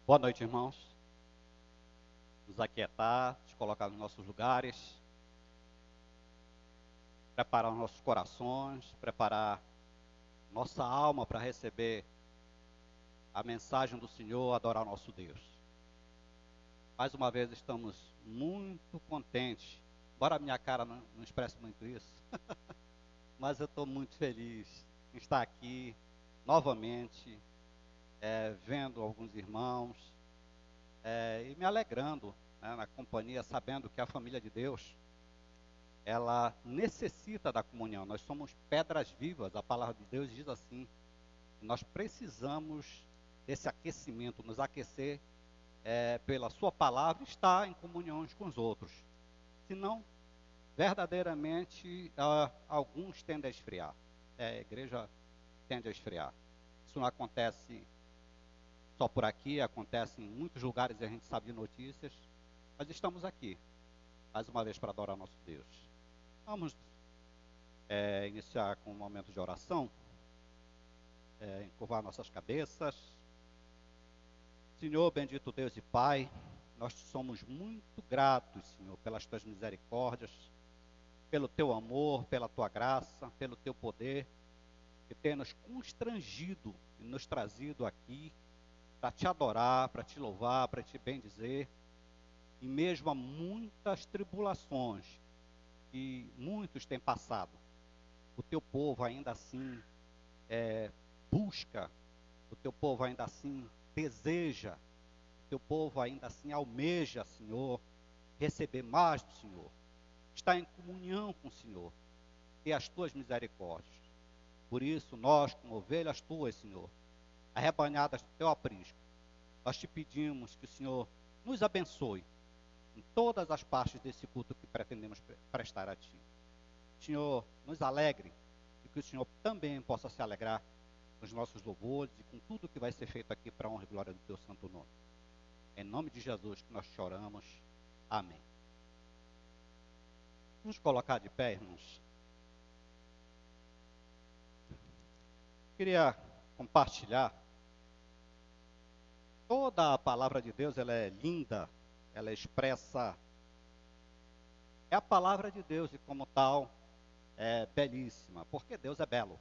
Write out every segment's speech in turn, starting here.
Boa noite, irmãos. Nos aquietar, nos colocar nos nossos lugares, preparar os nossos corações, preparar nossa alma para receber a mensagem do Senhor, adorar o nosso Deus. Mais uma vez estamos muito contentes, embora a minha cara não expresse muito isso, mas eu estou muito feliz em estar aqui novamente, vendo alguns irmãos e me alegrando, né, na companhia, sabendo que a família de Deus ela necessita da comunhão. Nós somos pedras vivas, a palavra de Deus diz assim. Nós precisamos desse aquecimento, nos aquecer pela sua palavra e estar em comunhão uns com os outros. Senão, verdadeiramente, alguns tendem a esfriar. A igreja tende a esfriar. Isso não acontece só por aqui, acontece em muitos lugares e a gente sabe de notícias. Mas estamos aqui, mais uma vez, para adorar nosso Deus. Vamos iniciar com um momento de oração, encurvar nossas cabeças. Senhor, bendito Deus e Pai, nós te somos muito gratos, Senhor, pelas tuas misericórdias, pelo teu amor, pela tua graça, pelo teu poder, que tem nos constrangido e nos trazido aqui para te adorar, para te louvar, para te bendizer, e mesmo a muitas tribulações que muitos têm passado, o teu povo ainda assim busca, o teu povo ainda assim deseja, o teu povo ainda assim almeja, Senhor, receber mais do Senhor, estar em comunhão com o Senhor, ter as tuas misericórdias. Por isso, nós, como ovelhas tuas, Senhor, arrebanhadas do teu aprisco, nós te pedimos que o Senhor nos abençoe em todas as partes desse culto que pretendemos prestar a Ti. Senhor, nos alegre e que o Senhor também possa se alegrar com os nossos louvores e com tudo que vai ser feito aqui para a honra e glória do Teu santo nome. Em nome de Jesus que nós te oramos. Amém. Vamos colocar de pé, irmãos. Queria compartilhar. Toda a palavra de Deus, ela é linda, ela expressa, é a palavra de Deus e como tal, é belíssima, porque Deus é belo,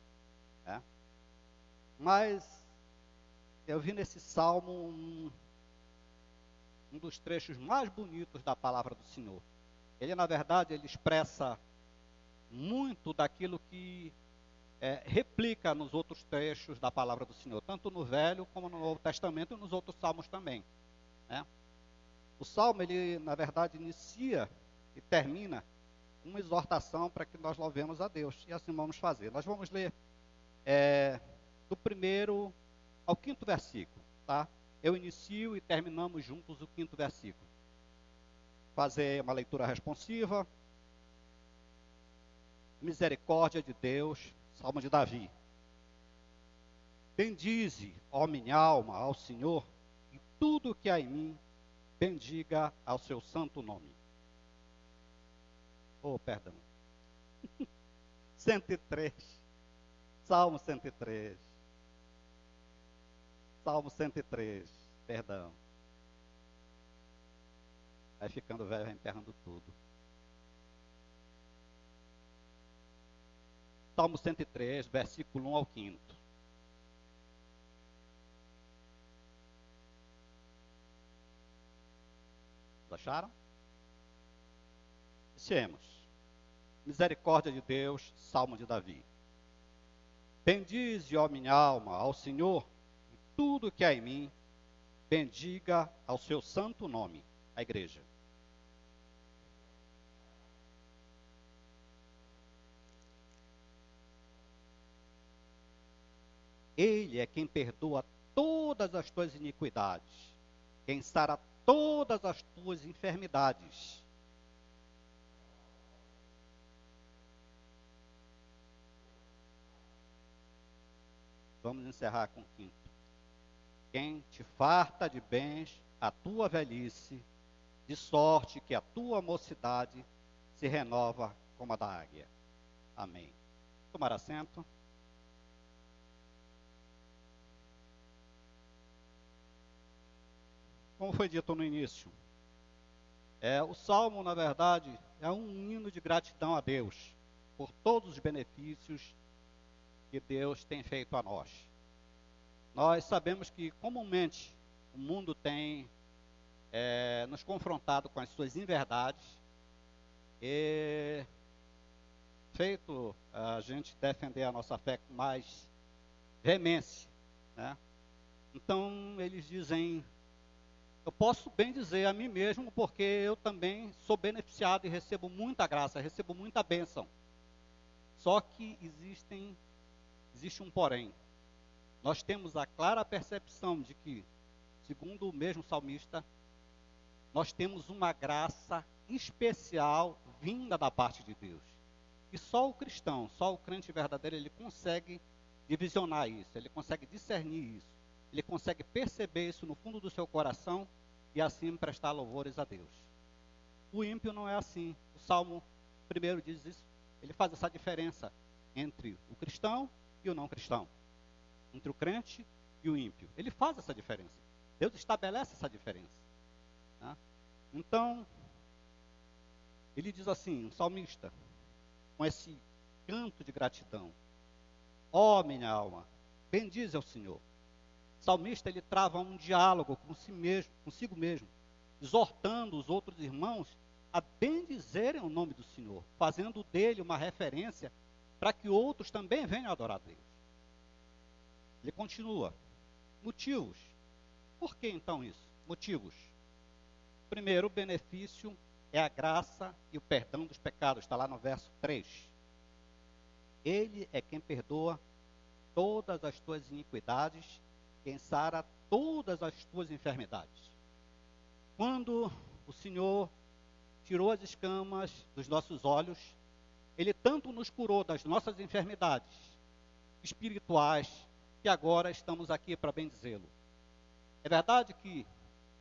né? Mas eu vi nesse salmo um dos trechos mais bonitos da palavra do Senhor. Ele, na verdade, ele expressa muito daquilo que replica nos outros trechos da palavra do Senhor, tanto no Velho como no Novo Testamento e nos outros salmos também, né? O salmo, ele, na verdade, inicia e termina com uma exortação para que nós louvemos a Deus, e assim vamos fazer. Nós vamos ler do primeiro ao quinto versículo, tá? Eu inicio e terminamos juntos o quinto versículo. Fazer uma leitura responsiva. Misericórdia de Deus, Salmo de Davi. Bendize, ó minha alma, ao Senhor, e tudo que há em mim, bendiga ao seu santo nome. Oh, perdão. 103. Salmo 103. Salmo 103. Perdão. Vai ficando velho, vai emperrando tudo. Salmo 103, versículo 1 ao 5. Acharam? Iniciemos. Misericórdia de Deus, Salmo de Davi. Bendize, ó minha alma, ao Senhor, e tudo que há em mim, bendiga ao seu santo nome. A igreja. Ele é quem perdoa todas as tuas iniquidades, quem sara todas as tuas enfermidades. Vamos encerrar com o quinto. Quem te farta de bens a tua velhice, de sorte que a tua mocidade se renova como a da águia. Amém. Tomar assento. como foi dito no início, o Salmo, na verdade, é um hino de gratidão a Deus por todos os benefícios que Deus tem feito a nós. Nós sabemos que, comumente, o mundo tem nos confrontado com as suas inverdades e feito a gente defender a nossa fé com mais veemência, né? Então, eles dizem, eu posso bem dizer a mim mesmo, porque eu também sou beneficiado e recebo muita graça, recebo muita bênção. Só que existe um porém. Nós temos a clara percepção de que, segundo o mesmo salmista, nós temos uma graça especial vinda da parte de Deus. E só o cristão, só o crente verdadeiro, ele consegue divisionar isso, ele consegue discernir isso, ele consegue perceber isso no fundo do seu coração e assim prestar louvores a Deus. O ímpio não é assim. O Salmo 1 diz isso. Ele faz essa diferença entre o cristão e o não cristão, entre o crente e o ímpio. Ele faz essa diferença. Deus estabelece essa diferença, né? Então, ele diz assim, um salmista, com esse canto de gratidão: ó minha alma, bendize ao Senhor. O salmista, ele trava um diálogo consigo mesmo, exortando os outros irmãos a bendizerem o nome do Senhor, fazendo dele uma referência para que outros também venham adorar a Deus. Ele continua. Motivos. Por que então isso? Motivos. Primeiro, o benefício é a graça e o perdão dos pecados. Está lá no verso 3. Ele é quem perdoa todas as tuas iniquidades, quem sara todas as tuas enfermidades. Quando o Senhor tirou as escamas dos nossos olhos, Ele tanto nos curou das nossas enfermidades espirituais, que agora estamos aqui para bendizê-lo. É verdade que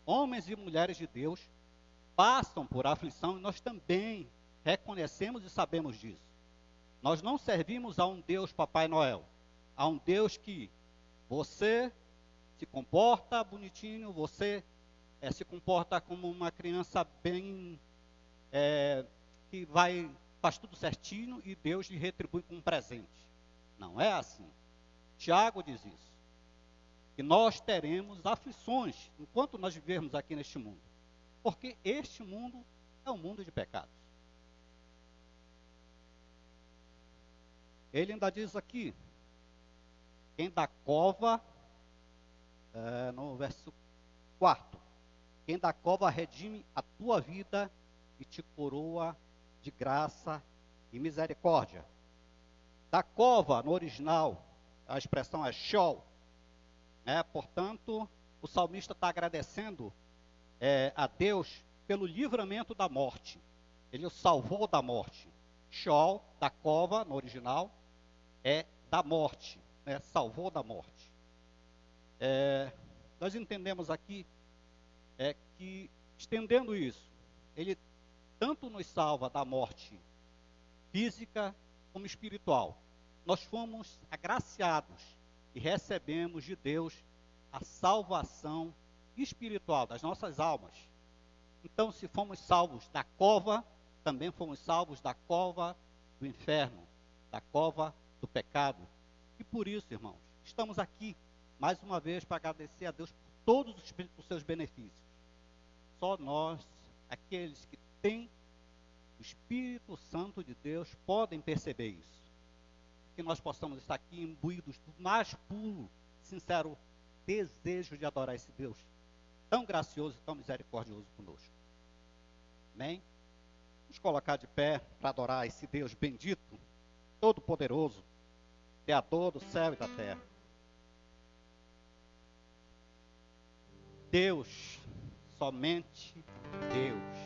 homens e mulheres de Deus passam por aflição e nós também reconhecemos e sabemos disso. Nós não servimos a um Deus Papai Noel, a um Deus que você se comporta bonitinho, você se comporta como uma criança bem, que faz tudo certinho e Deus lhe retribui com um presente. Não é assim. Tiago diz isso, que nós teremos aflições enquanto nós vivermos aqui neste mundo, porque este mundo é um mundo de pecados. Ele ainda diz aqui, quem da cova, no verso 4, quem da cova redime a tua vida e te coroa de graça e misericórdia. Da cova, no original, a expressão é Sheol, né? Portanto, o salmista está agradecendo a Deus pelo livramento da morte. Ele o salvou da morte. Sheol, da cova, no original, é da morte, né? Salvou da morte. Nós entendemos aqui que, estendendo isso, ele tanto nos salva da morte física como espiritual. Nós fomos agraciados e recebemos de Deus a salvação espiritual das nossas almas. Então, se fomos salvos da cova, também fomos salvos da cova do inferno, da cova do pecado. E por isso, irmãos, estamos aqui mais uma vez para agradecer a Deus por todos os seus benefícios. Só nós, aqueles que têm o Espírito Santo de Deus, podem perceber isso. Que nós possamos estar aqui imbuídos do mais puro, sincero desejo de adorar esse Deus tão gracioso e tão misericordioso conosco. Amém? Vamos colocar de pé para adorar esse Deus bendito, todo-poderoso, Criador do céu e da terra. Deus, somente Deus.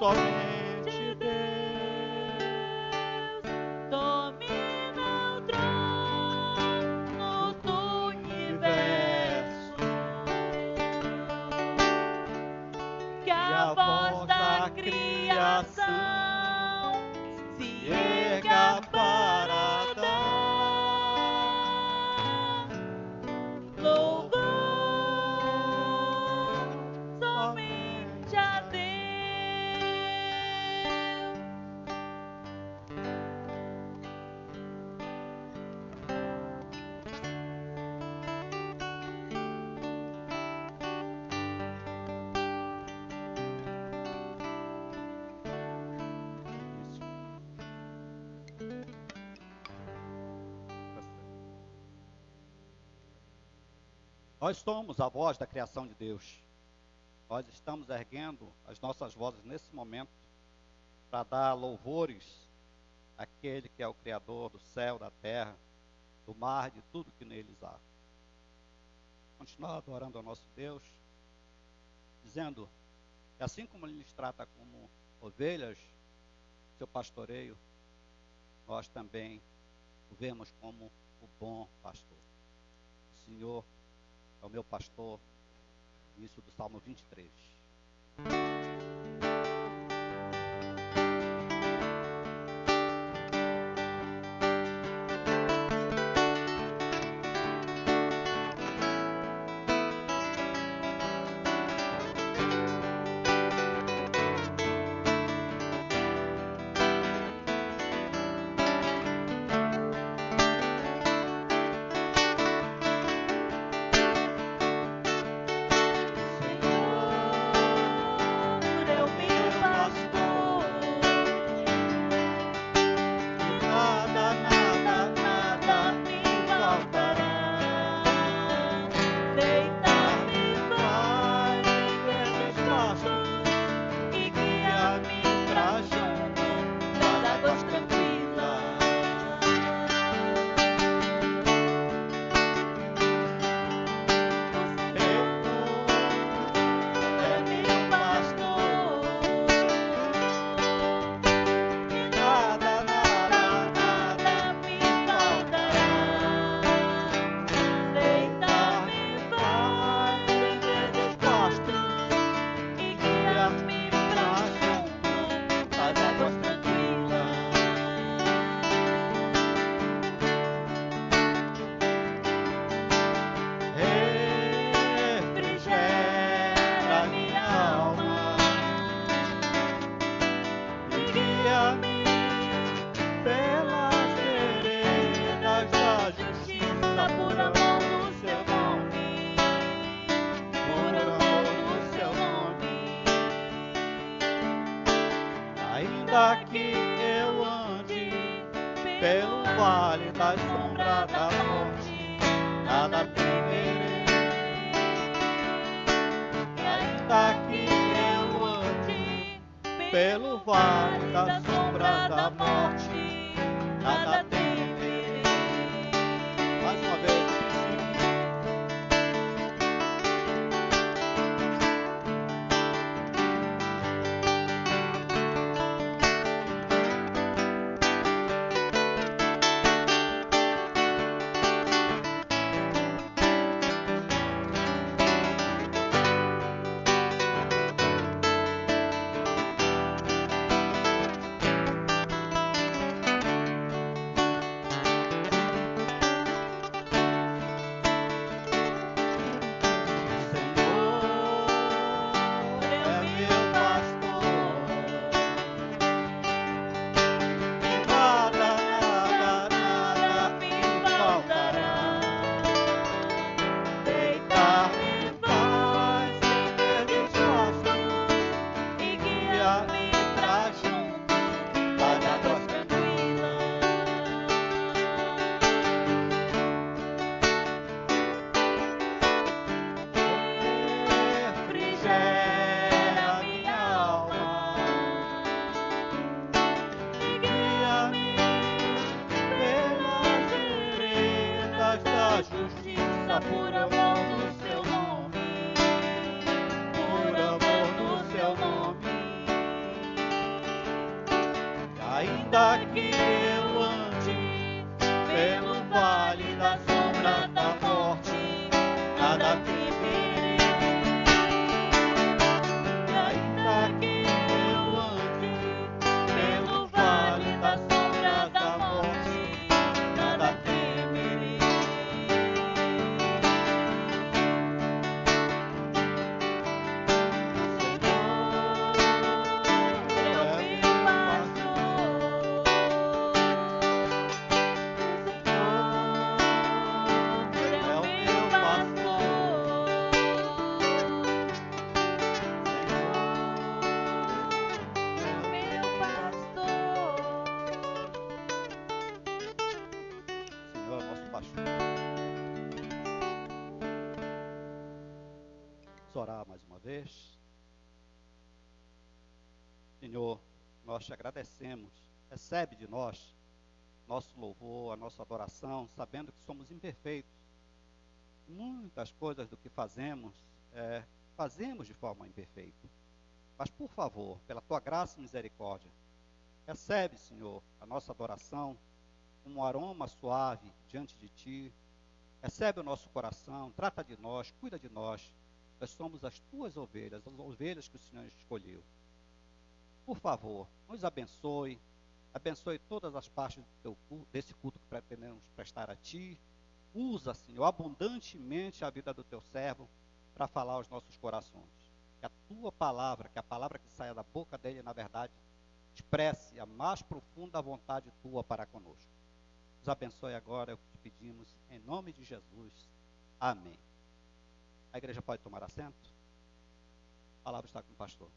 Somente Deus domina o trono do universo. Que a voz da criação se erga para dar louvor somente a Deus. Nós somos a voz da criação de Deus. Nós estamos erguendo as nossas vozes nesse momento para dar louvores àquele que é o Criador do céu, da terra, do mar, de tudo que neles há. Continuar adorando ao nosso Deus, dizendo que assim como Ele nos trata como ovelhas, seu pastoreio, nós também o vemos como o bom pastor. O Senhor é o meu pastor, início do Salmo 23. Ainda que eu ande pelo vale da sombra da morte, nada temerei. Ainda que eu ande pelo vale da sombra da morte, nada temerei. ainda que eu ande pelo vale da sombra da morte, nada temerei. E ainda que eu ande pelo vale da sombra da morte, nada temerei. Orar mais uma vez. Senhor, nós te agradecemos. Recebe de nós nosso louvor, a nossa adoração, sabendo que somos imperfeitos. Muitas coisas do que fazemos, fazemos de forma imperfeita. Mas, por favor, pela tua graça e misericórdia, recebe, Senhor, a nossa adoração como um aroma suave diante de ti. Recebe o nosso coração, trata de nós, cuida de nós. Nós somos as tuas ovelhas, as ovelhas que o Senhor escolheu. Por favor, nos abençoe. Abençoe todas as partes do teu culto, desse culto que pretendemos prestar a ti. Usa, Senhor, abundantemente a vida do teu servo para falar aos nossos corações. Que a tua palavra, que a palavra que saia da boca dele, na verdade, expresse a mais profunda vontade tua para conosco. Nos abençoe agora, é o que te pedimos, em nome de Jesus. Amém. A igreja pode tomar assento? A palavra está com o pastor.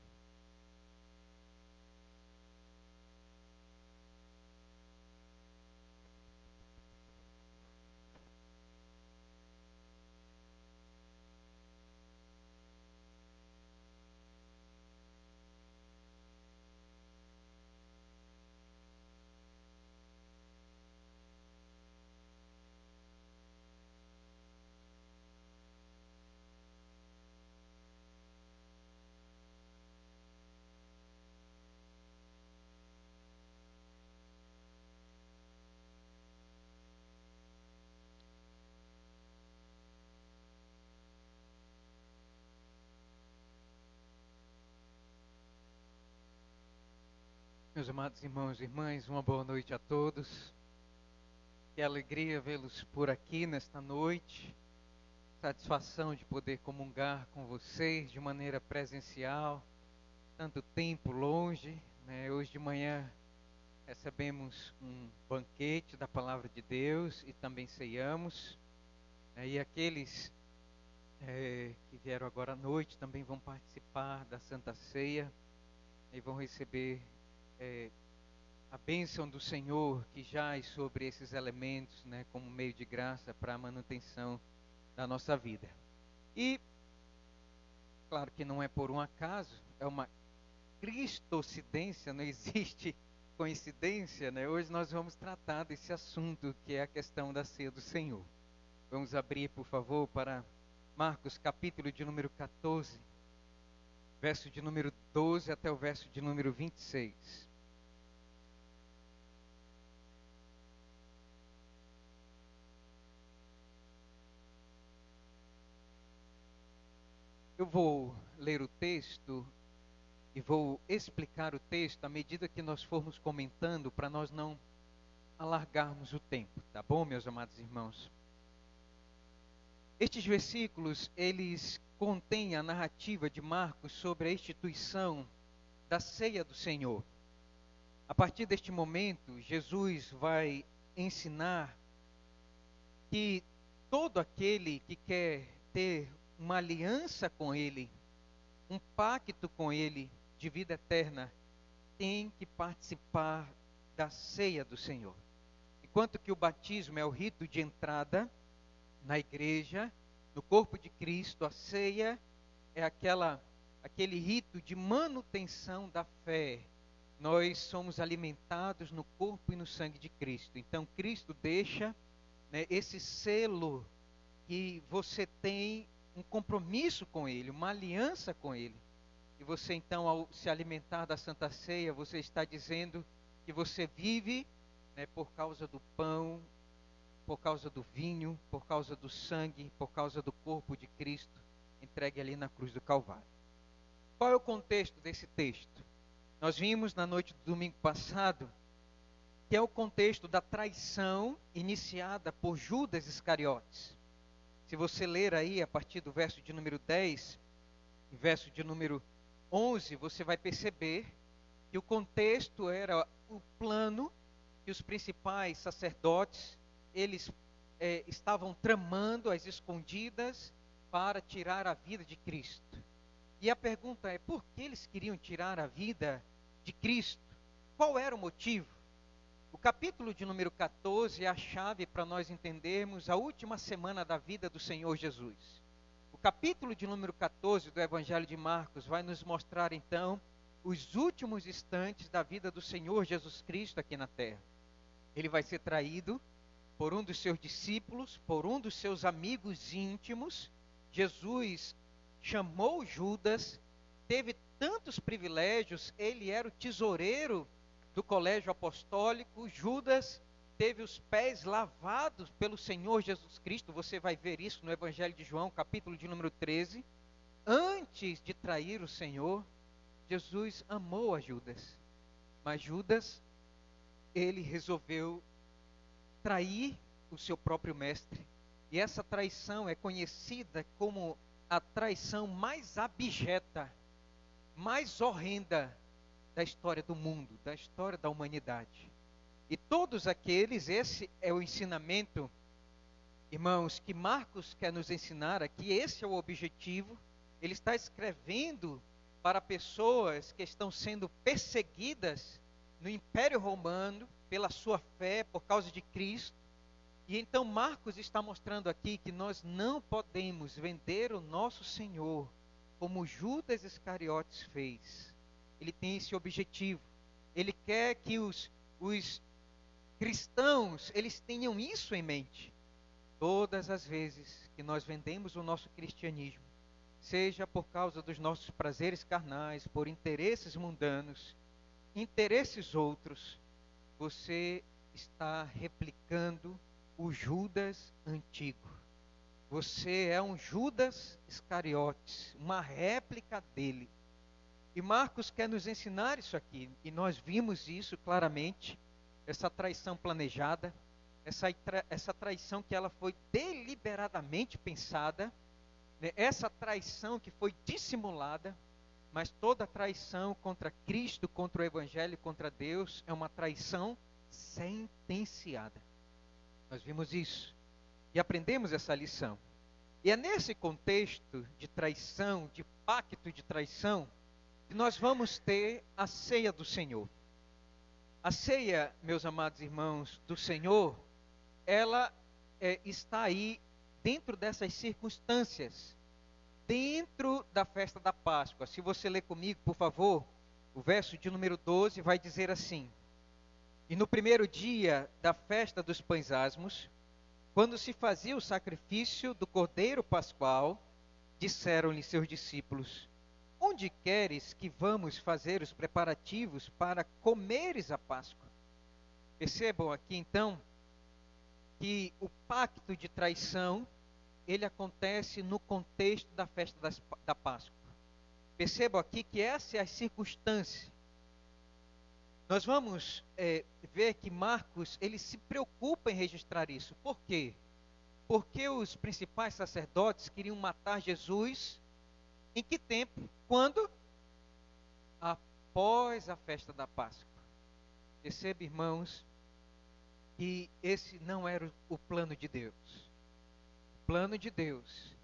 Meus amados irmãos e irmãs, uma boa noite a todos. Que alegria vê-los por aqui nesta noite. Satisfação de poder comungar com vocês de maneira presencial. Tanto tempo longe, né? Hoje de manhã recebemos um banquete da Palavra de Deus e também ceiamos. E aqueles que vieram agora à noite também vão participar da Santa Ceia e vão receber a bênção do Senhor que jaz sobre esses elementos, né, como meio de graça para a manutenção da nossa vida. E, claro que não é por um acaso, é uma cristocidência, não existe coincidência, né? Hoje nós vamos tratar desse assunto que é a questão da ceia do Senhor. Vamos abrir, por favor, para Marcos, capítulo de número 14, verso de número 12 até o verso de número 26. Eu vou ler o texto e vou explicar o texto à medida que nós formos comentando, para nós não alargarmos o tempo, tá bom, meus amados irmãos? Estes versículos, eles contêm a narrativa de Marcos sobre a instituição da ceia do Senhor. A partir deste momento, Jesus vai ensinar que todo aquele que quer ter uma aliança com Ele, um pacto com Ele de vida eterna, tem que participar da ceia do Senhor. Enquanto que o batismo é o rito de entrada na igreja, no corpo de Cristo, a ceia é aquele rito de manutenção da fé. Nós somos alimentados no corpo e no sangue de Cristo. Então Cristo deixa, né, esse selo que você tem um compromisso com Ele, uma aliança com Ele. E você então, ao se alimentar da Santa Ceia, você está dizendo que você vive, né, por causa do pão, por causa do vinho, por causa do sangue, por causa do corpo de Cristo, entregue ali na cruz do Calvário. Qual é o contexto desse texto? Nós vimos na noite do domingo passado que é o contexto da traição iniciada por Judas Iscariotes. Se você ler aí a partir do verso de número 10, e verso de número 11, você vai perceber que o contexto era o plano que os principais sacerdotes, eles estavam tramando às escondidas para tirar a vida de Cristo. E a pergunta é, por que eles queriam tirar a vida de Cristo? Qual era o motivo? O capítulo de número 14 é a chave para nós entendermos a última semana da vida do Senhor Jesus. O capítulo de número 14 do Evangelho de Marcos vai nos mostrar então os últimos instantes da vida do Senhor Jesus Cristo aqui na terra. Ele vai ser traído por um dos seus discípulos, por um dos seus amigos íntimos. Jesus chamou Judas, teve tantos privilégios, ele era o tesoureiro do colégio apostólico. Judas teve os pés lavados pelo Senhor Jesus Cristo, você vai ver isso no Evangelho de João, capítulo de número 13. Antes de trair o Senhor, Jesus amou a Judas, mas Judas, ele resolveu trair o seu próprio mestre, e essa traição é conhecida como a traição mais abjeta, mais horrenda da história do mundo, da história da humanidade. E todos aqueles, esse é o ensinamento, irmãos, que Marcos quer nos ensinar aqui, esse é o objetivo. Ele está escrevendo para pessoas que estão sendo perseguidas no Império Romano pela sua fé, por causa de Cristo. E então Marcos está mostrando aqui que nós não podemos vender o nosso Senhor como Judas Iscariotes fez. Ele tem esse objetivo. Ele quer que os cristãos, eles tenham isso em mente. Todas as vezes que nós vendemos o nosso cristianismo, seja por causa dos nossos prazeres carnais, por interesses mundanos, interesses outros, você está replicando o Judas antigo. Você é um Judas Iscariotes, uma réplica dele. E Marcos quer nos ensinar isso aqui, e nós vimos isso claramente, essa traição planejada, essa traição que ela foi deliberadamente pensada, né? Essa traição que foi dissimulada, mas toda traição contra Cristo, contra o Evangelho, contra Deus, é uma traição sentenciada. Nós vimos isso e aprendemos essa lição. E é nesse contexto de traição, de pacto de traição, que nós vamos ter a ceia do Senhor. A ceia, meus amados irmãos, do Senhor, ela está aí dentro dessas circunstâncias, dentro da festa da Páscoa. Se você ler comigo, por favor, o verso de número 12 vai dizer assim: e no primeiro dia da festa dos pães asmos, quando se fazia o sacrifício do cordeiro pascual, disseram-lhe seus discípulos: onde queres que vamos fazer os preparativos para comeres a Páscoa? Percebam aqui então que o pacto de traição, ele acontece no contexto da festa da Páscoa. Percebam aqui que essa é a circunstância. Nós vamos ver que Marcos, ele se preocupa em registrar isso. Por quê? Porque os principais sacerdotes queriam matar Jesus em que tempo? Quando? Após a festa da Páscoa. Perceba, irmãos, que esse não era o plano de Deus. O plano de Deus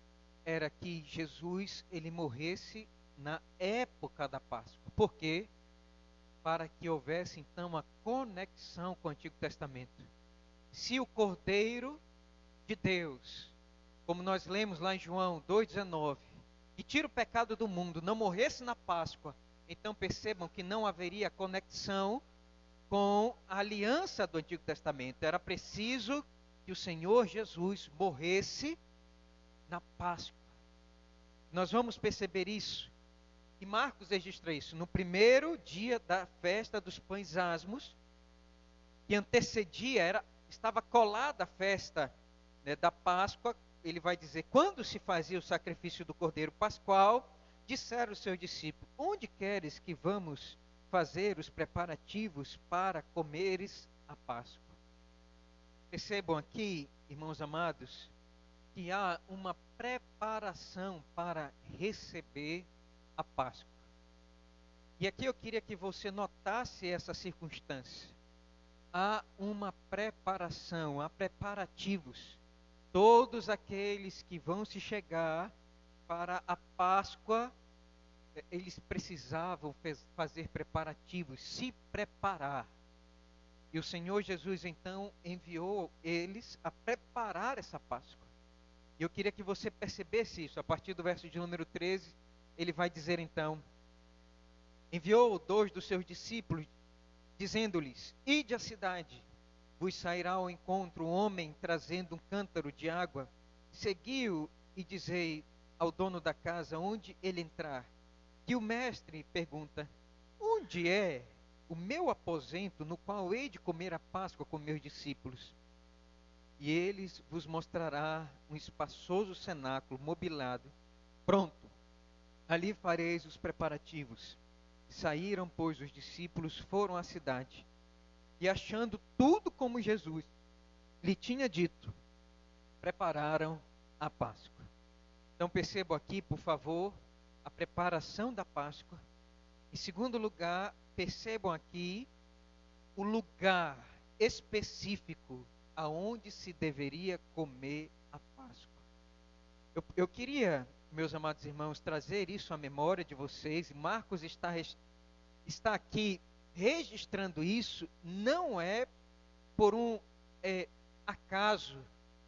era que Jesus, ele morresse na época da Páscoa. Por quê? Para que houvesse então uma conexão com o Antigo Testamento. Se o Cordeiro de Deus, como nós lemos lá em João 2,19, que tira o pecado do mundo, não morresse na Páscoa, então percebam que não haveria conexão com a aliança do Antigo Testamento. Era preciso que o Senhor Jesus morresse na Páscoa. Nós vamos perceber isso. E Marcos registra isso. No primeiro dia da festa dos pães asmos, que antecedia, estava colada a festa, né, da Páscoa. Ele vai dizer, quando se fazia o sacrifício do Cordeiro Pascual, disseram os seus discípulos, onde queres que vamos fazer os preparativos para comeres a Páscoa? Percebam aqui, irmãos amados, que há uma preparação para receber a Páscoa. E aqui eu queria que você notasse essa circunstância. Há uma preparação, há preparativos. Todos aqueles que vão se chegar para a Páscoa, eles precisavam fazer preparativos, se preparar. E o Senhor Jesus então enviou eles a preparar essa Páscoa. E eu queria que você percebesse isso. A partir do verso de número 13, ele vai dizer então, enviou 2 dos seus discípulos, dizendo-lhes, ide à cidade, vos sairá ao encontro um homem trazendo um cântaro de água, segui-o e dizei ao dono da casa onde ele entrar, que o mestre pergunta, onde é o meu aposento no qual hei de comer a Páscoa com meus discípulos? E eles vos mostrará um espaçoso cenáculo mobilado, pronto, ali fareis os preparativos. Saíram, pois, os discípulos, foram à cidade, e achando tudo como Jesus lhe tinha dito, prepararam a Páscoa. Então percebam aqui, por favor, a preparação da Páscoa. Em segundo lugar, percebam aqui o lugar específico aonde se deveria comer a Páscoa. Eu queria, meus amados irmãos, trazer isso à memória de vocês. Marcos está aqui registrando isso, não é por um acaso,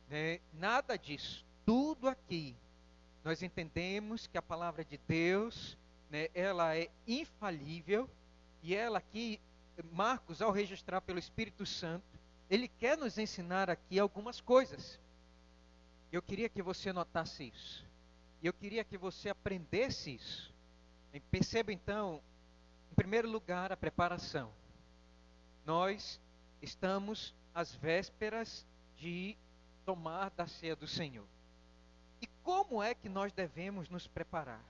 né? Nada disso. Tudo aqui, nós entendemos que a palavra de Deus, né, ela é infalível, e ela aqui, Marcos, ao registrar pelo Espírito Santo, ele quer nos ensinar aqui algumas coisas. Eu queria que você notasse isso. E eu queria que você aprendesse isso. Perceba então, em primeiro lugar, a preparação. Nós estamos às vésperas de tomar da ceia do Senhor. E como é que nós devemos nos preparar?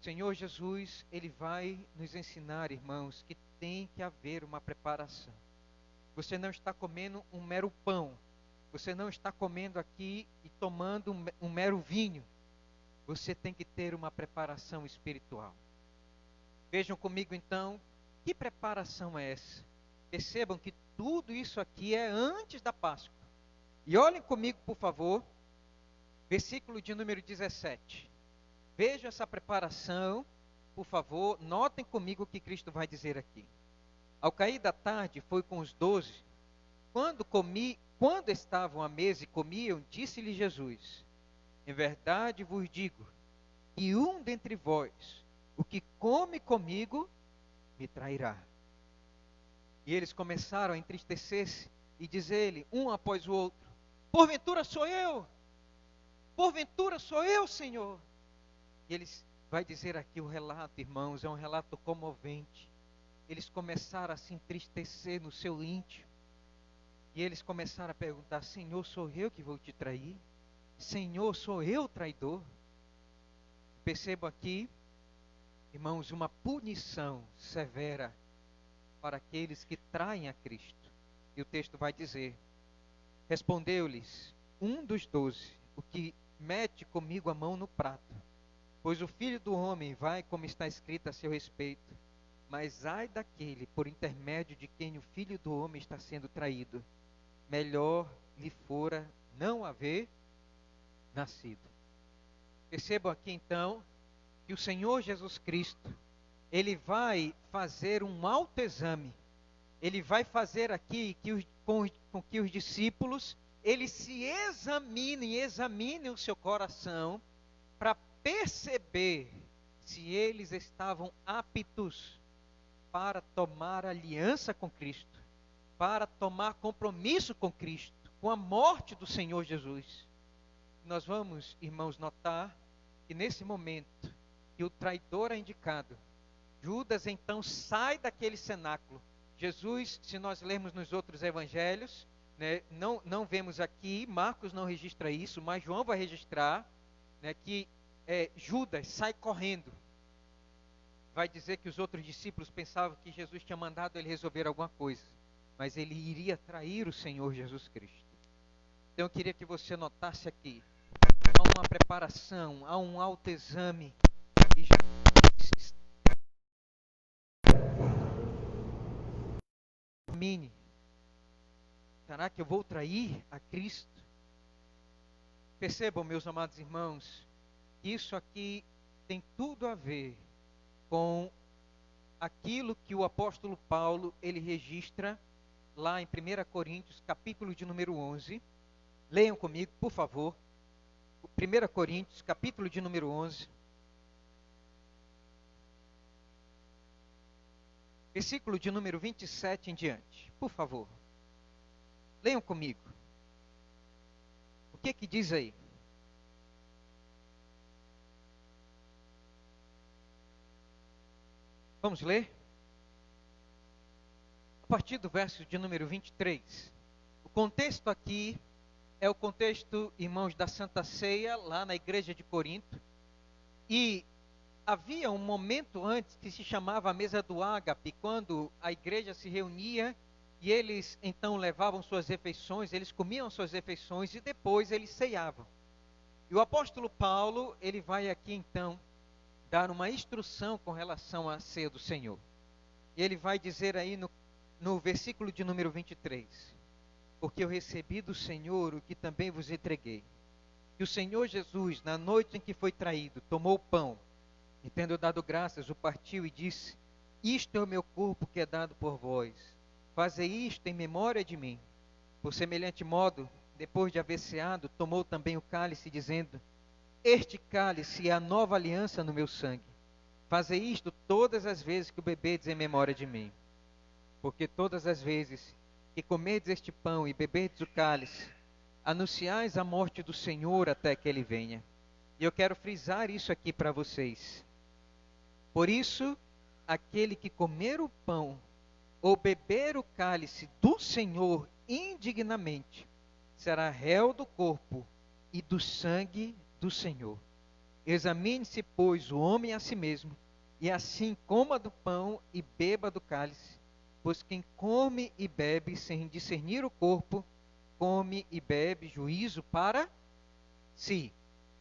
O Senhor Jesus, ele vai nos ensinar, irmãos, que tem que haver uma preparação. Você não está comendo um mero pão. Você não está comendo aqui e tomando um mero vinho. Você tem que ter uma preparação espiritual. Vejam comigo então, que preparação é essa? Percebam que tudo isso aqui é antes da Páscoa. E olhem comigo, por favor, versículo de número 17. Vejam essa preparação, por favor, notem comigo o que Cristo vai dizer aqui. Ao cair da tarde, foi com os 12. Quando estavam à mesa e comiam, disse-lhe Jesus, em verdade vos digo, que um dentre vós, o que come comigo, me trairá. E eles começaram a entristecer-se e dizer-lhe, um após o outro, porventura sou eu? Porventura sou eu, Senhor? E eles, vai dizer aqui o relato, irmãos, é um relato comovente. Eles começaram a se entristecer no seu íntimo. E eles começaram a perguntar, Senhor, sou eu que vou te trair? Senhor, sou eu o traidor? Percebo aqui, irmãos, uma punição severa para aqueles que traem a Cristo. E o texto vai dizer, respondeu-lhes um dos 12, o que mete comigo a mão no prato, pois o Filho do Homem vai, como está escrito a seu respeito, mas ai daquele por intermédio de quem o Filho do Homem está sendo traído, melhor lhe fora não haver nascido. Percebam aqui então, que o Senhor Jesus Cristo, ele vai fazer um autoexame, ele vai fazer aqui com que os discípulos, eles se examinem o seu coração, para perceber se eles estavam aptos para tomar aliança com Cristo, para tomar compromisso com Cristo, com a morte do Senhor Jesus. Nós vamos, irmãos, notar que nesse momento, que o traidor é indicado, Judas então sai daquele cenáculo, Jesus, se nós lermos nos outros evangelhos, né, não vemos aqui, Marcos não registra isso, mas João vai registrar, né, que Judas sai correndo. Vai dizer que os outros discípulos pensavam que Jesus tinha mandado ele resolver alguma coisa, mas ele iria trair o Senhor Jesus Cristo. Então eu queria que você notasse aqui, há uma preparação, há um autoexame. E examine, será que eu vou trair a Cristo? Percebam, meus amados irmãos, que isso aqui tem tudo a ver com aquilo que o apóstolo Paulo, ele registra lá em 1 Coríntios, capítulo de número 11. Leiam comigo, por favor. 1 Coríntios, capítulo de número 11. Versículo de número 27 em diante. Por favor. Leiam comigo. O que diz aí? Vamos ler? A partir do verso de número 23. O contexto aqui é o contexto, irmãos, da Santa Ceia, lá na igreja de Corinto. E havia um momento antes que se chamava a mesa do ágape, quando a igreja se reunia e eles então levavam suas refeições, eles comiam suas refeições e depois eles ceiavam. E o apóstolo Paulo, ele vai aqui então dar uma instrução com relação à ceia do Senhor. E ele vai dizer aí no versículo de número 23, porque eu recebi do Senhor o que também vos entreguei. Que o Senhor Jesus, na noite em que foi traído, tomou o pão, e tendo dado graças, o partiu e disse: isto é o meu corpo que é dado por vós. Fazei isto em memória de mim. Por semelhante modo, depois de haver ceado, tomou também o cálice, dizendo: este cálice é a nova aliança no meu sangue. Fazei isto todas as vezes que o bebedes em memória de mim. Porque todas as vezes que comerdes este pão e beberdes o cálice, anunciais a morte do Senhor até que ele venha. E eu quero frisar isso aqui para vocês. Por isso, aquele que comer o pão ou beber o cálice do Senhor indignamente, será réu do corpo e do sangue do Senhor. Examine-se, pois, o homem a si mesmo, e assim coma do pão e beba do cálice. Pois quem come e bebe sem discernir o corpo, come e bebe juízo para si.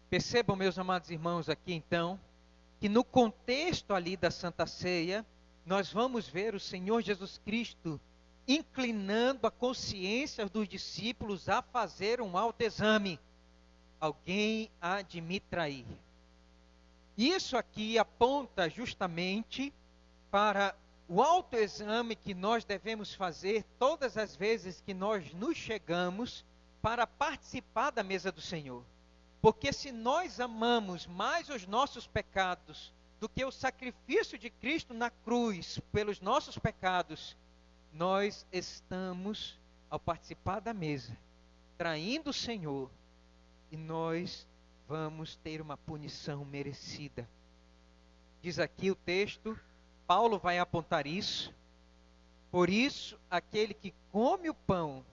Percebam, meus amados irmãos, aqui então, que no contexto ali da Santa Ceia, nós vamos ver o Senhor Jesus Cristo inclinando a consciência dos discípulos a fazer um autoexame. Alguém há de me trair. Isso aqui aponta justamente para o autoexame que nós devemos fazer todas as vezes que nós nos chegamos para participar da mesa do Senhor. Porque se nós amamos mais os nossos pecados do que o sacrifício de Cristo na cruz pelos nossos pecados, nós estamos, ao participar da mesa, traindo o Senhor, e nós vamos ter uma punição merecida. Diz aqui o texto, Paulo vai apontar isso. Por isso, aquele que come o pão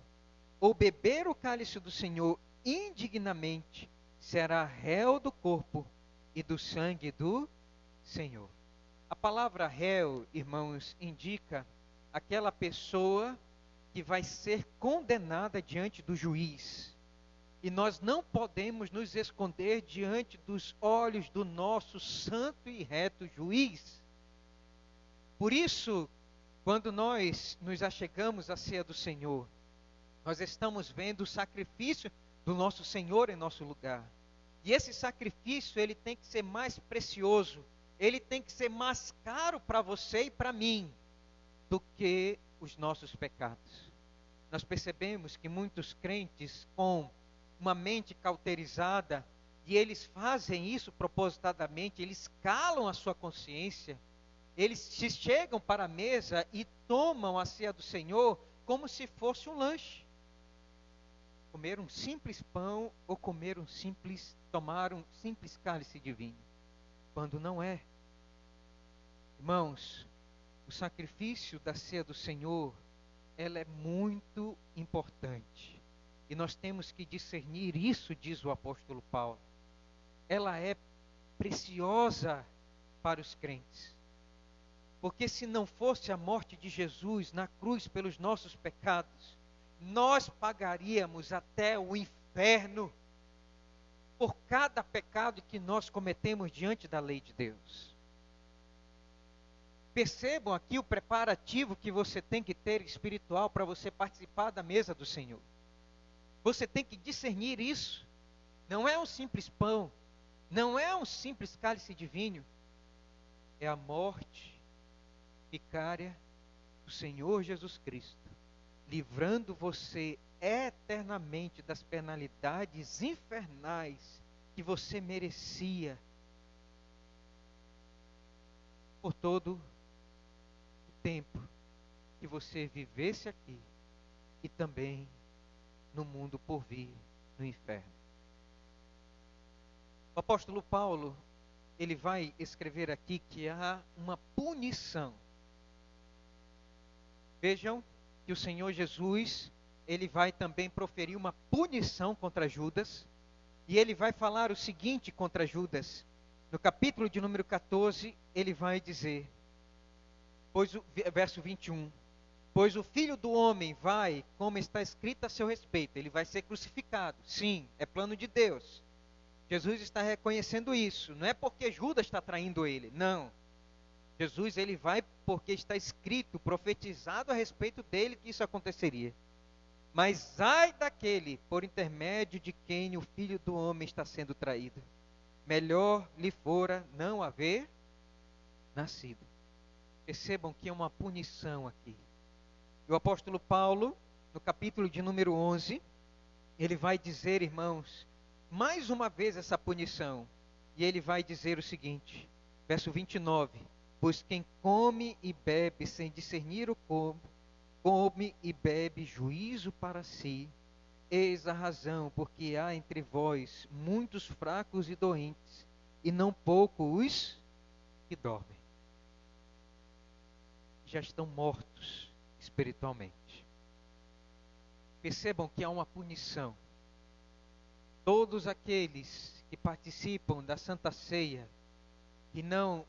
ou beber o cálice do Senhor indignamente, será réu do corpo e do sangue do Senhor. A palavra réu, irmãos, indica aquela pessoa que vai ser condenada diante do juiz. E nós não podemos nos esconder diante dos olhos do nosso santo e reto juiz. Por isso, quando nós nos achegamos à ceia do Senhor, nós estamos vendo o sacrifício do nosso Senhor em nosso lugar. E esse sacrifício, ele tem que ser mais precioso, ele tem que ser mais caro para você e para mim do que os nossos pecados. Nós percebemos que muitos crentes com uma mente cauterizada, e eles fazem isso propositadamente, eles calam a sua consciência, eles se chegam para a mesa e tomam a ceia do Senhor como se fosse um lanche. Comer um simples pão ou tomar um simples cálice de vinho, quando não é. Irmãos, o sacrifício da ceia do Senhor, ela é muito importante. E nós temos que discernir isso, diz o apóstolo Paulo. Ela é preciosa para os crentes. Porque se não fosse a morte de Jesus na cruz pelos nossos pecados, nós pagaríamos até o inferno por cada pecado que nós cometemos diante da lei de Deus. Percebam aqui o preparativo que você tem que ter espiritual para você participar da mesa do Senhor. Você tem que discernir isso. Não é um simples pão, não é um simples cálice de vinho. É a morte vicária do Senhor Jesus Cristo, livrando você eternamente das penalidades infernais que você merecia por todo o tempo que você vivesse aqui e também no mundo por vir, no inferno. O apóstolo Paulo, ele vai escrever aqui que há uma punição. Vejam que o Senhor Jesus, ele vai também proferir uma punição contra Judas, e ele vai falar o seguinte contra Judas. No capítulo de número 14, ele vai dizer, verso 21, pois o Filho do Homem vai, como está escrito a seu respeito, ele vai ser crucificado. Sim, é plano de Deus. Jesus está reconhecendo isso. Não é porque Judas está traindo ele, não. Jesus, ele vai porque está escrito, profetizado a respeito dele que isso aconteceria. Mas ai daquele, por intermédio de quem o Filho do Homem está sendo traído. Melhor lhe fora não haver nascido. Percebam que é uma punição aqui. E o apóstolo Paulo, no capítulo de número 11, ele vai dizer, irmãos, mais uma vez essa punição. E ele vai dizer o seguinte, verso 29, pois quem come e bebe sem discernir o como, come e bebe juízo para si. Eis a razão, porque há entre vós muitos fracos e doentes, e não pouco os que dormem. Já estão mortos espiritualmente. Percebam que há uma punição. Todos aqueles que participam da Santa Ceia, que não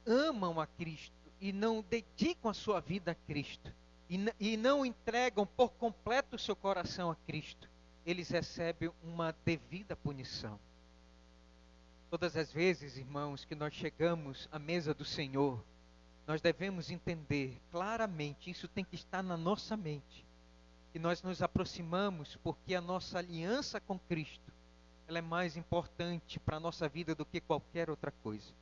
amam a Cristo e não dedicam a sua vida a Cristo, e não entregam por completo o seu coração a Cristo, eles recebem uma devida punição. Todas as vezes, irmãos, que nós chegamos à mesa do Senhor, nós devemos entender claramente, isso tem que estar na nossa mente, que nós nos aproximamos porque a nossa aliança com Cristo, ela é mais importante para a nossa vida do que qualquer outra coisa,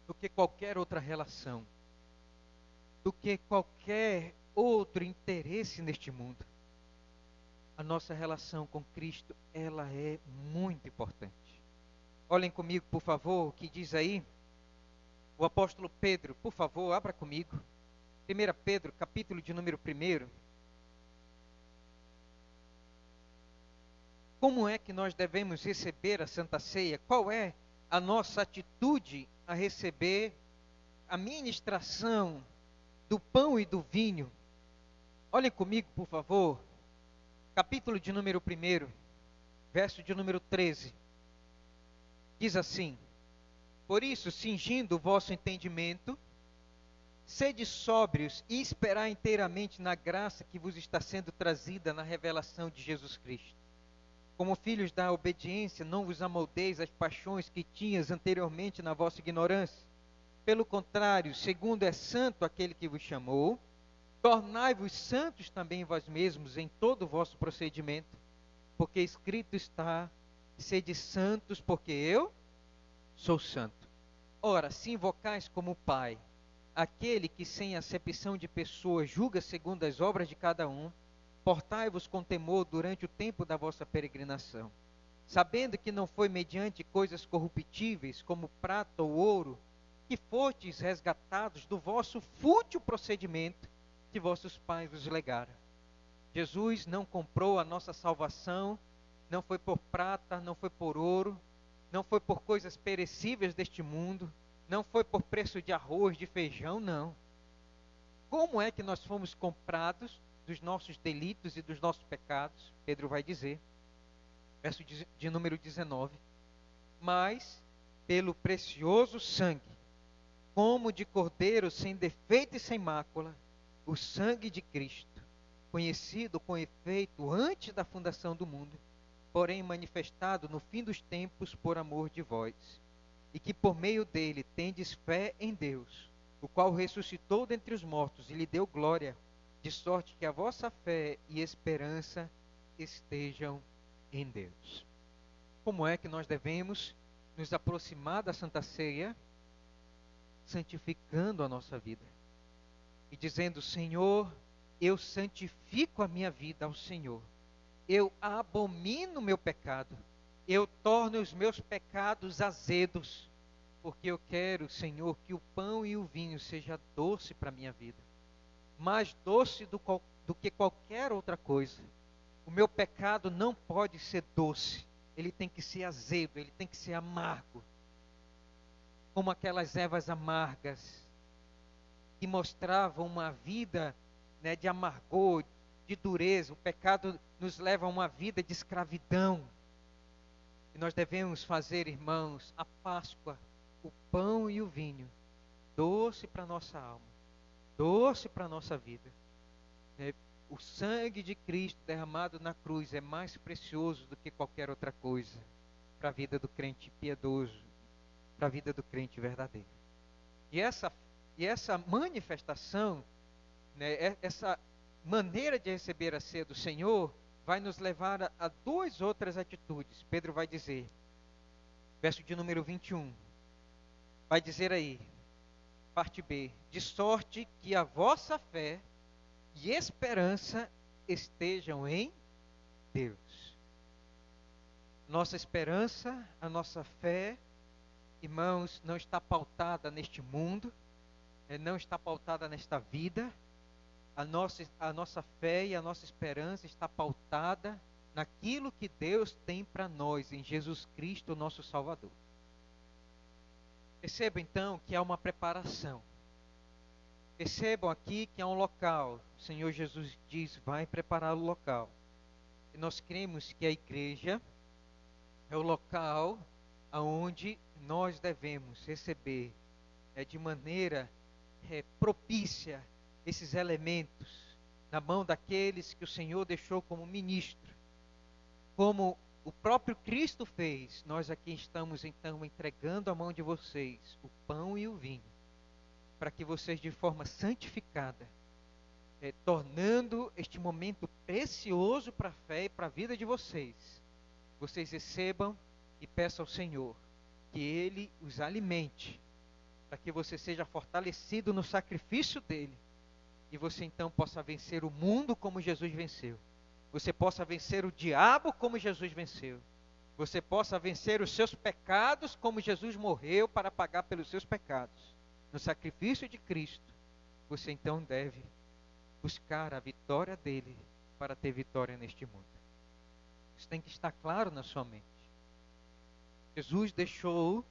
do que qualquer outra relação, do que qualquer outro interesse neste mundo. A nossa relação com Cristo, ela é muito importante. Olhem comigo, por favor, o que diz aí o apóstolo Pedro. Por favor, abra comigo. 1 Pedro, capítulo de número 1. Como é que nós devemos receber a Santa Ceia? Qual é a nossa atitude a receber a ministração do pão e do vinho? Olhem comigo, por favor. Capítulo de número 1, verso de número 13. Diz assim: por isso, cingindo o vosso entendimento, sede sóbrios e esperai inteiramente na graça que vos está sendo trazida na revelação de Jesus Cristo. Como filhos da obediência, não vos amoldeis às paixões que tinhas anteriormente na vossa ignorância. Pelo contrário, segundo é santo aquele que vos chamou, tornai-vos santos também vós mesmos em todo o vosso procedimento, porque escrito está, sede santos, porque eu sou santo. Ora, se invocais como Pai, aquele que sem acepção de pessoas julga segundo as obras de cada um, portai-vos com temor durante o tempo da vossa peregrinação, sabendo que não foi mediante coisas corruptíveis, como prata ou ouro, que fostes resgatados do vosso fútil procedimento que vossos pais vos legaram. Jesus não comprou a nossa salvação, não foi por prata, não foi por ouro, não foi por coisas perecíveis deste mundo, Não foi por preço de arroz, de feijão, não. Como é que nós fomos comprados dos nossos delitos e dos nossos pecados? Pedro vai dizer, verso de número 19. Mas pelo precioso sangue, como de cordeiro sem defeito e sem mácula, o sangue de Cristo, conhecido com efeito antes da fundação do mundo, porém manifestado no fim dos tempos por amor de vós, e que por meio dele tendes fé em Deus, o qual ressuscitou dentre os mortos e lhe deu glória, de sorte que a vossa fé e esperança estejam em Deus. Como é que nós devemos nos aproximar da Santa Ceia? Santificando a nossa vida e dizendo: Senhor, eu santifico a minha vida ao Senhor, eu abomino o meu pecado, eu torno os meus pecados azedos, porque eu quero, Senhor, que o pão e o vinho seja doce para a minha vida, mais doce do que qualquer outra coisa. O meu pecado não pode ser doce, ele tem que ser azedo, ele tem que ser amargo, como aquelas ervas amargas que mostravam uma vida, né, de amargor, de dureza. O pecado nos leva a uma vida de escravidão. E nós devemos fazer, irmãos, a Páscoa, o pão e o vinho, doce para a nossa alma, doce para a nossa vida. O sangue de Cristo derramado na cruz é mais precioso do que qualquer outra coisa para a vida do crente piedoso, para a vida do crente verdadeiro. E essa manifestação, né, essa maneira de receber a ceia do Senhor, vai nos levar a duas outras atitudes. Pedro vai dizer, verso de número 21, vai dizer aí, parte B: de sorte que a vossa fé e esperança estejam em Deus. Nossa esperança, a nossa fé, irmãos, não está pautada neste mundo, não está pautada nesta vida. A nossa fé e a nossa esperança está pautada naquilo que Deus tem para nós, em Jesus Cristo, nosso Salvador. Perceba então que há uma preparação. Percebam aqui que há um local. O Senhor Jesus diz: vai preparar o local. E nós cremos que a igreja é o local aonde nós devemos receber de maneira propícia esses elementos na mão daqueles que o Senhor deixou como ministro. Como o próprio Cristo fez, nós aqui estamos então entregando à mão de vocês o pão e o vinho, para que vocês, de forma santificada, tornando este momento precioso para a fé e para a vida de vocês, vocês recebam e peçam ao Senhor que Ele os alimente, para que você seja fortalecido no sacrifício dEle, e você então possa vencer o mundo como Jesus venceu. Você possa vencer o diabo como Jesus venceu. Você possa vencer os seus pecados como Jesus morreu para pagar pelos seus pecados. No sacrifício de Cristo, você então deve buscar a vitória dele para ter vitória neste mundo. Isso tem que estar claro na sua mente. Jesus deixou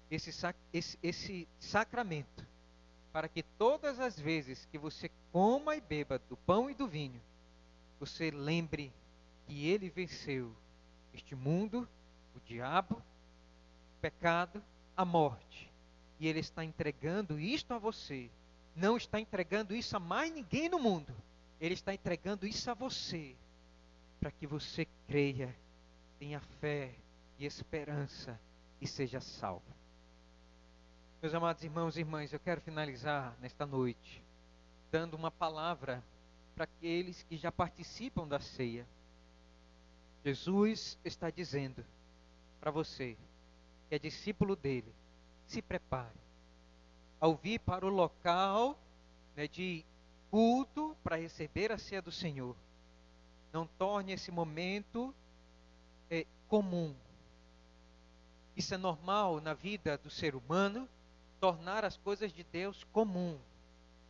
esse sacramento para que todas as vezes que você coma e beba do pão e do vinho, você lembre que ele venceu este mundo, o diabo, o pecado, a morte. E ele está entregando isto a você. Não está entregando isso a mais ninguém no mundo. Ele está entregando isso a você, para que você creia, tenha fé e esperança e seja salvo. Meus amados irmãos e irmãs, eu quero finalizar nesta noite dando uma palavra para aqueles que já participam da ceia. Jesus está dizendo para você, que é discípulo dele: se prepare ao vir para o local, de culto para receber a ceia do Senhor. Não torne esse momento comum. Isso é normal na vida do ser humano, tornar as coisas de Deus comum.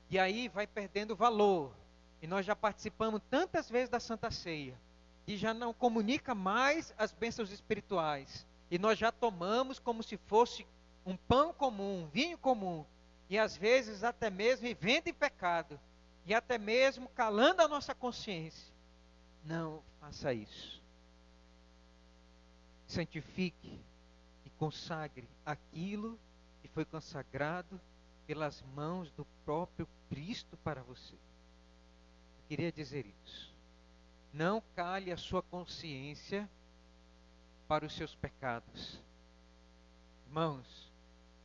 E aí vai perdendo valor. E nós já participamos tantas vezes da Santa Ceia, que já não comunica mais as bênçãos espirituais. E nós já tomamos como se fosse um pão comum, um vinho comum, e às vezes até mesmo vivendo em pecado, e até mesmo calando a nossa consciência. Não faça isso. Santifique e consagre aquilo que foi consagrado pelas mãos do próprio Cristo para você. Eu queria dizer isso. Não cale a sua consciência para os seus pecados. Irmãos,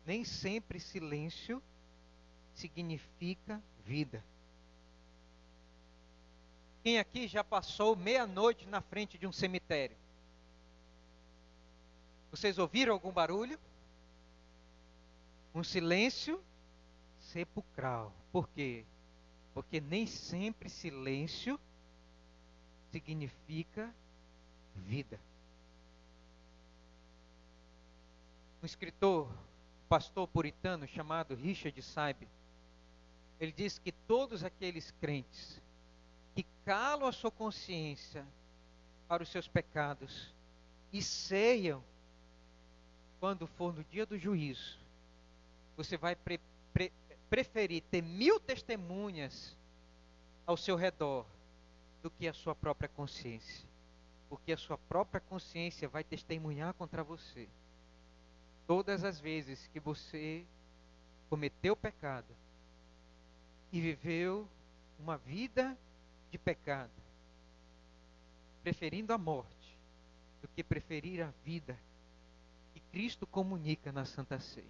nem sempre silêncio significa vida. Quem aqui já passou meia-noite na frente de um cemitério? Vocês ouviram algum barulho? Um silêncio sepulcral. Por quê? Porque nem sempre silêncio significa vida. Um escritor, um pastor puritano chamado Richard Saib, ele diz que todos aqueles crentes que calam a sua consciência para os seus pecados e ceiam quando for no dia do juízo, você vai preferir ter 1000 testemunhas ao seu redor do que a sua própria consciência. Porque a sua própria consciência vai testemunhar contra você. Todas as vezes que você cometeu pecado e viveu uma vida de pecado, preferindo a morte do que preferir a vida que Cristo comunica na Santa Ceia.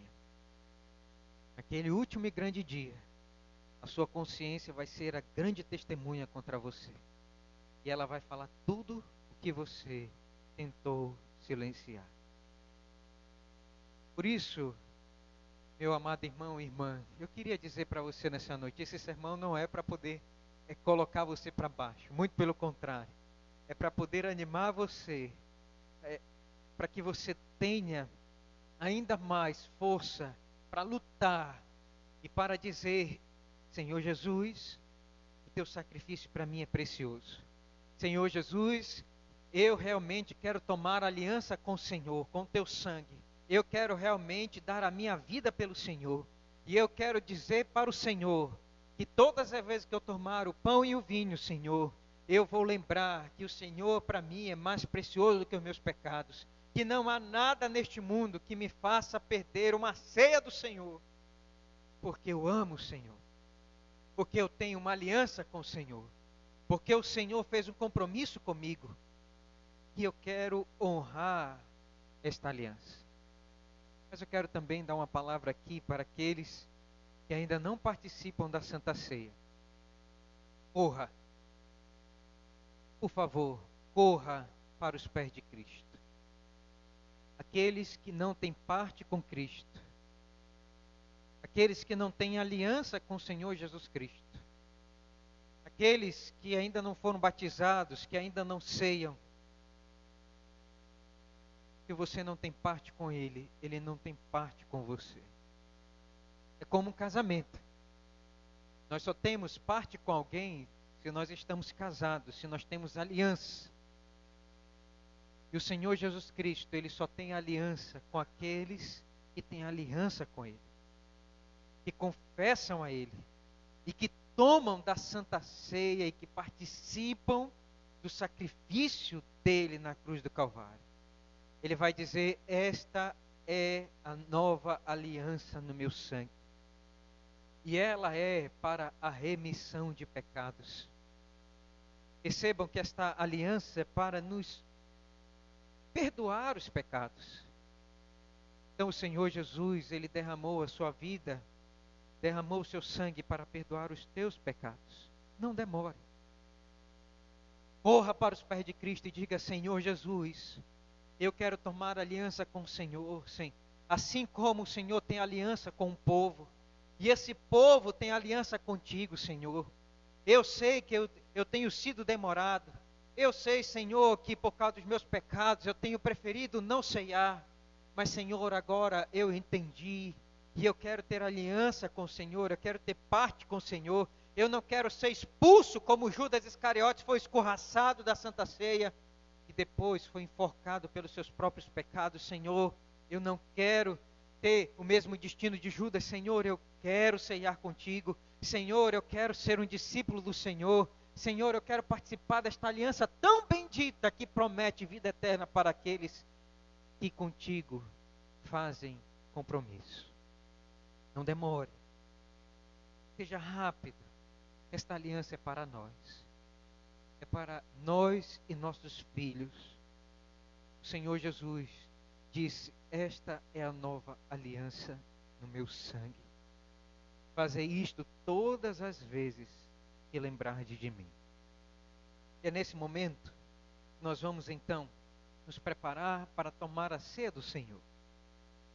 Naquele último e grande dia, a sua consciência vai ser a grande testemunha contra você. E ela vai falar tudo o que você tentou silenciar. Por isso, meu amado irmão e irmã, eu queria dizer para você nessa noite, esse sermão não é para poder colocar você para baixo, muito pelo contrário. É para poder animar você, para que você tenha ainda mais força para lutar e para dizer: Senhor Jesus, o teu sacrifício para mim é precioso. Senhor Jesus, eu realmente quero tomar aliança com o Senhor, com o teu sangue. Eu quero realmente dar a minha vida pelo Senhor. E eu quero dizer para o Senhor que todas as vezes que eu tomar o pão e o vinho, Senhor, eu vou lembrar que o Senhor para mim é mais precioso do que os meus pecados. Que não há nada neste mundo que me faça perder uma ceia do Senhor. Porque eu amo o Senhor. Porque eu tenho uma aliança com o Senhor. Porque o Senhor fez um compromisso comigo. E eu quero honrar esta aliança. Mas eu quero também dar uma palavra aqui para aqueles que ainda não participam da Santa Ceia. Corra. Por favor, corra para os pés de Cristo. Aqueles que não têm parte com Cristo. Aqueles que não têm aliança com o Senhor Jesus Cristo. Aqueles que ainda não foram batizados, que ainda não ceiam. Se você não tem parte com Ele, Ele não tem parte com você. É como um casamento. Nós só temos parte com alguém se nós estamos casados, se nós temos aliança. E o Senhor Jesus Cristo, Ele só tem aliança com aqueles que têm aliança com Ele. Que confessam a Ele. E que tomam da Santa Ceia e que participam do sacrifício dEle na cruz do Calvário. Ele vai dizer: esta é a nova aliança no meu sangue. E ela é para a remissão de pecados. Percebam que esta aliança é para nos perdoar os pecados. Então o Senhor Jesus, Ele derramou a sua vida, derramou o seu sangue para perdoar os teus pecados. Não demore. Corra para os pés de Cristo e diga: Senhor Jesus, eu quero tomar aliança com o Senhor, sim. Assim como o Senhor tem aliança com o povo. E esse povo tem aliança contigo, Senhor. Eu sei que eu tenho sido demorado. Eu sei, Senhor, que por causa dos meus pecados eu tenho preferido não ceiar. Mas, Senhor, agora eu entendi. E eu quero ter aliança com o Senhor. Eu quero ter parte com o Senhor. Eu não quero ser expulso como Judas Iscariotes foi escorraçado da Santa Ceia. E depois foi enforcado pelos seus próprios pecados. Senhor, eu não quero ter o mesmo destino de Judas. Senhor, eu quero ceiar contigo. Senhor, eu quero ser um discípulo do Senhor. Senhor, eu quero participar desta aliança tão bendita que promete vida eterna para aqueles que contigo fazem compromisso. Não demore. Seja rápido. Esta aliança é para nós. É para nós e nossos filhos. O Senhor Jesus disse: esta é a nova aliança no meu sangue. Fazei isto todas as vezes que lembrardes de mim. E é nesse momento que nós vamos então nos preparar para tomar a ceia do Senhor.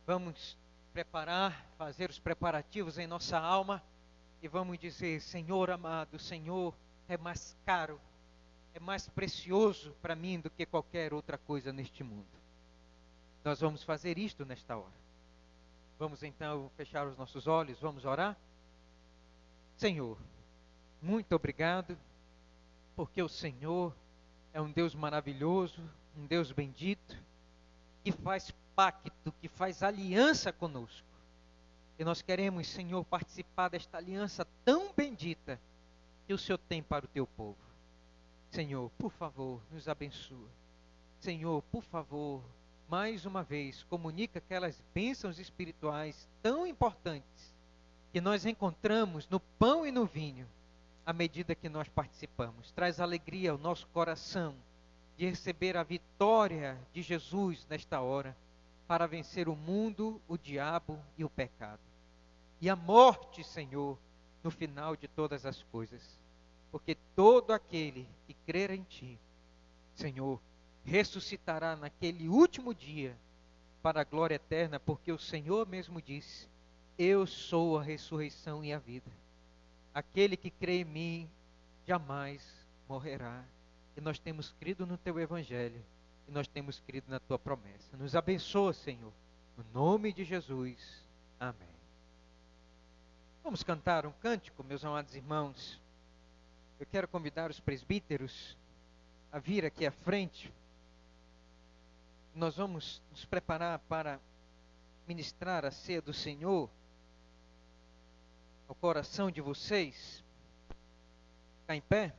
Vamos preparar, fazer os preparativos em nossa alma e vamos dizer: Senhor amado, o Senhor é mais caro, é mais precioso para mim do que qualquer outra coisa neste mundo. Nós vamos fazer isto nesta hora. Vamos então fechar os nossos olhos, vamos orar? Senhor, muito obrigado, porque o Senhor é um Deus maravilhoso, um Deus bendito, que faz pacto, que faz aliança conosco. E nós queremos, Senhor, participar desta aliança tão bendita que o Senhor tem para o teu povo. Senhor, por favor, nos abençoa. Senhor, por favor, mais uma vez, comunica aquelas bênçãos espirituais tão importantes que nós encontramos no pão e no vinho, à medida que nós participamos. Traz alegria ao nosso coração de receber a vitória de Jesus nesta hora, para vencer o mundo, o diabo e o pecado. E a morte, Senhor, no final de todas as coisas. Porque todo aquele que crer em Ti, Senhor, ressuscitará naquele último dia para a glória eterna, porque o Senhor mesmo disse: eu sou a ressurreição e a vida. Aquele que crê em mim jamais morrerá. E nós temos crido no Teu Evangelho, e nós temos crido na Tua promessa. Nos abençoa, Senhor, no nome de Jesus. Amém. Vamos cantar um cântico, meus amados irmãos. Eu quero convidar os presbíteros a vir aqui à frente. Nós vamos nos preparar para ministrar a ceia do Senhor ao coração de vocês. Ficar em pé.